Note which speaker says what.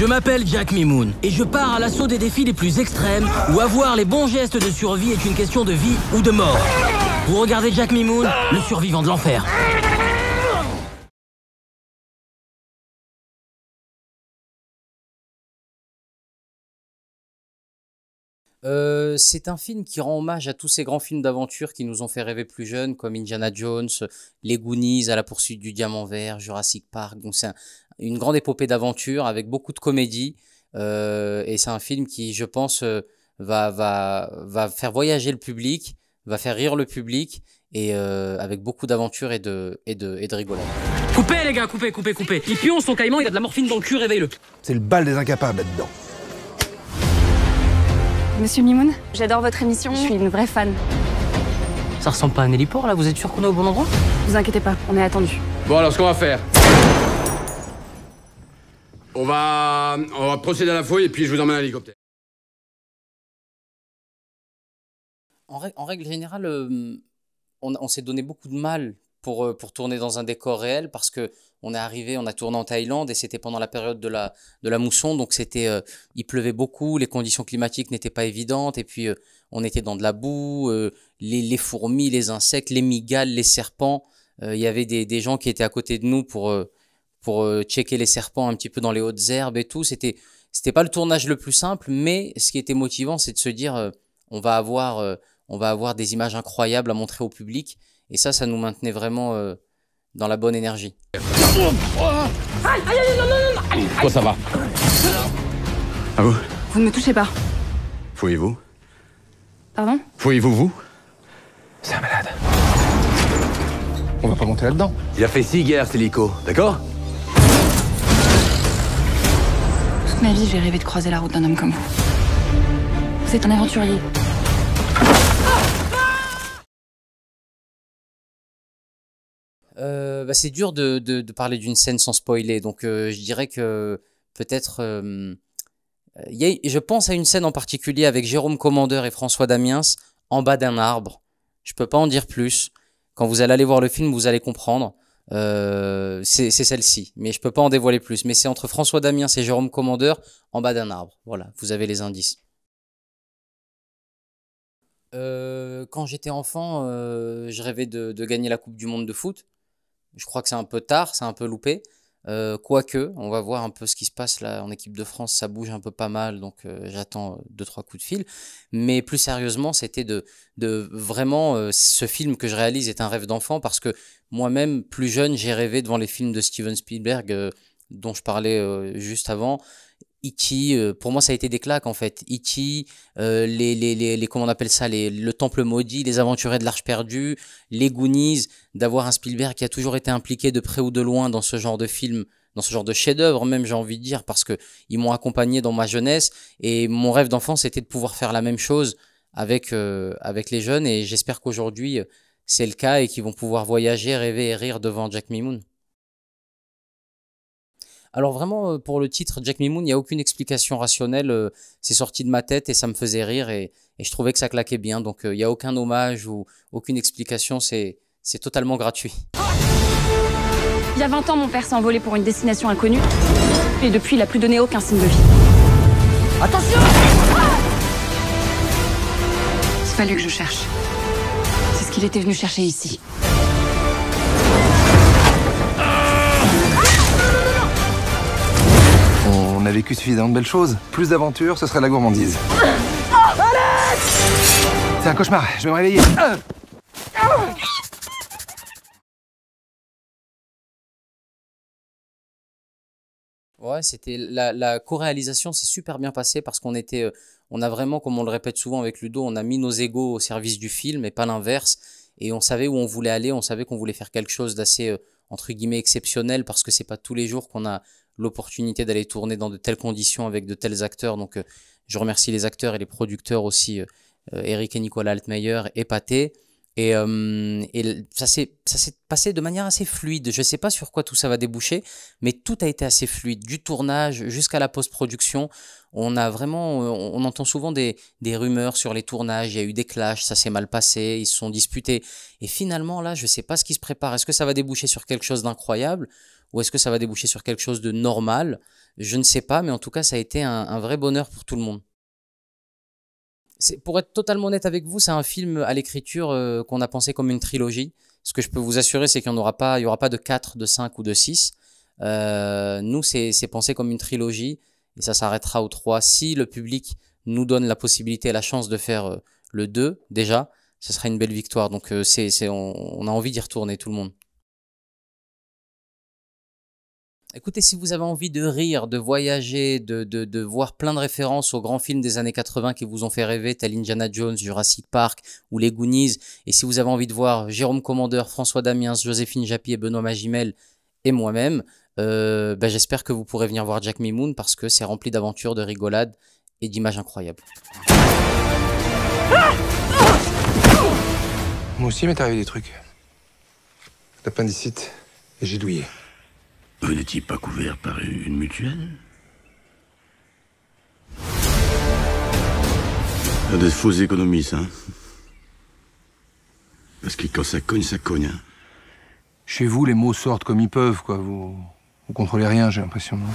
Speaker 1: Je m'appelle Jack Mimoun et je pars à l'assaut des défis les plus extrêmes où avoir les bons gestes de survie est une question de vie ou de mort. Vous regardez Jack Mimoun, le survivant de l'enfer.
Speaker 2: C'est un film qui rend hommage à tous ces grands films d'aventure qui nous ont fait rêver plus jeunes, comme Indiana Jones, les Goonies, À la poursuite du diamant vert, Jurassic Park. Donc c'est une grande épopée d'aventure avec beaucoup de comédie. Et c'est un film qui, je pense, va faire voyager le public, va faire rire le public, et avec beaucoup d'aventure et de rigolade.
Speaker 1: Coupez les gars, coupez. Il pionce son caïman, il a de la morphine dans le cul, réveille-le.
Speaker 3: C'est le bal des incapables là-dedans.
Speaker 4: Monsieur Mimoun, j'adore votre émission, je suis une vraie fan.
Speaker 1: Ça ressemble pas à un héliport là, vous êtes sûr qu'on est au bon endroit?
Speaker 4: Vous inquiétez pas, on est attendu.
Speaker 5: Bon, alors ce qu'on va faire, on va procéder à la fouille et puis je vous emmène à l'hélicoptère.
Speaker 2: En règle générale, on s'est donné beaucoup de mal pour tourner dans un décor réel, parce que on est arrivé, on a tourné en Thaïlande et c'était pendant la période de la mousson, donc il pleuvait beaucoup, les conditions climatiques n'étaient pas évidentes, et puis on était dans de la boue, les fourmis, les insectes, les migales, les serpents. Il y avait des gens qui étaient à côté de nous pour checker les serpents un petit peu dans les hautes herbes et tout. C'était pas le tournage le plus simple, mais ce qui était motivant, c'est de se dire on va avoir des images incroyables à montrer au public, et ça nous maintenait vraiment dans la bonne énergie.
Speaker 5: Toi, ça va? À vous?
Speaker 4: Vous ne me touchez pas.
Speaker 5: Fouillez-vous?
Speaker 4: Pardon?
Speaker 5: Fouillez-vous, vous?
Speaker 3: C'est un malade. On va pas monter là-dedans.
Speaker 5: Il a fait 6 guerres, cet hélico, d'accord?
Speaker 4: Toute ma vie, j'ai rêvé de croiser la route d'un homme comme vous. Vous êtes un aventurier.
Speaker 2: C'est dur de parler d'une scène sans spoiler, donc je dirais que peut-être je pense à une scène en particulier avec Jérôme Commandeur et François Damiens en bas d'un arbre. Je peux pas en dire plus. Quand vous allez aller voir le film, vous allez comprendre. C'est celle-ci, mais je peux pas en dévoiler plus. Mais c'est entre François Damiens et Jérôme Commandeur en bas d'un arbre. Voilà, vous avez les indices. Quand j'étais enfant, je rêvais de gagner la Coupe du Monde de foot. Je crois que c'est un peu tard, c'est un peu loupé. Quoique, on va voir un peu ce qui se passe là en équipe de France, ça bouge un peu pas mal, donc j'attends 2-3 coups de fil. Mais plus sérieusement, c'était de vraiment, ce film que je réalise est un rêve d'enfant, parce que moi-même, plus jeune, j'ai rêvé devant les films de Steven Spielberg, dont je parlais juste avant. E.T., pour moi ça a été des claques en fait. E.T., comment on appelle ça, le Temple maudit, les Aventuriers de l'Arche perdue, les Goonies, d'avoir un Spielberg qui a toujours été impliqué de près ou de loin dans ce genre de film, dans ce genre de chef-d'œuvre même, j'ai envie de dire, parce que ils m'ont accompagné dans ma jeunesse, et mon rêve d'enfant c'était de pouvoir faire la même chose avec les jeunes, et j'espère qu'aujourd'hui c'est le cas et qu'ils vont pouvoir voyager, rêver et rire devant Jack Mimoun. Alors vraiment, pour le titre Jack Mimoun, il n'y a aucune explication rationnelle, c'est sorti de ma tête et ça me faisait rire, et je trouvais que ça claquait bien, donc il n'y a aucun hommage ou aucune explication, c'est totalement gratuit.
Speaker 4: Il y a 20 ans, mon père s'est envolé pour une destination inconnue. Et depuis, il a plus donné aucun signe de vie.
Speaker 1: Attention!
Speaker 4: C'est pas lui que je cherche. C'est ce qu'il était venu chercher ici.
Speaker 3: On a vécu suffisamment de belles choses. Plus d'aventures, ce serait la gourmandise. C'est un cauchemar, je vais me réveiller.
Speaker 2: Ouais, c'était la co-réalisation s'est super bien passée, parce qu'on était, on a vraiment, comme on le répète souvent avec Ludo, on a mis nos égos au service du film et pas l'inverse. Et on savait où on voulait aller, on savait qu'on voulait faire quelque chose d'assez, entre guillemets, exceptionnel, parce que c'est pas tous les jours qu'on a l'opportunité d'aller tourner dans de telles conditions avec de tels acteurs. Donc je remercie les acteurs et les producteurs aussi, Eric et Nicolas Altmeyer, épatés. Et ça s'est passé de manière assez fluide. Je sais pas sur quoi tout ça va déboucher, mais tout a été assez fluide. Du tournage jusqu'à la post-production, on a vraiment, on entend souvent des rumeurs sur les tournages. Il y a eu des clashs, ça s'est mal passé, ils se sont disputés. Et finalement là, je sais pas ce qui se prépare. Est-ce que ça va déboucher sur quelque chose d'incroyable, ou est-ce que ça va déboucher sur quelque chose de normal? Je ne sais pas, mais en tout cas, ça a été un vrai bonheur pour tout le monde. Pour être totalement honnête avec vous, c'est un film à l'écriture qu'on a pensé comme une trilogie. Ce que je peux vous assurer, c'est qu'il n'y aura pas de 4, de 5 ou de 6. Nous, c'est pensé comme une trilogie et ça s'arrêtera au 3. Si le public nous donne la possibilité et la chance de faire le 2, déjà, ce sera une belle victoire. Donc, on a envie d'y retourner, tout le monde. Écoutez, si vous avez envie de rire, de voyager, de voir plein de références aux grands films des années 80 qui vous ont fait rêver, tel Indiana Jones, Jurassic Park ou les Goonies, et si vous avez envie de voir Jérôme Commandeur, François Damiens, Joséphine Japy et Benoît Magimel et moi-même, j'espère que vous pourrez venir voir Jack Me Moon parce que c'est rempli d'aventures, de rigolades et d'images incroyables.
Speaker 3: Moi aussi, il m'est arrivé des trucs. L'appendicite et j'ai douillé.
Speaker 6: Vous n'étiez pas couvert par une mutuelle? Ça des fausses économies, ça. Parce que quand ça cogne, hein.
Speaker 3: Chez vous, les mots sortent comme ils peuvent, quoi. Vous contrôlez rien, j'ai l'impression. Non ?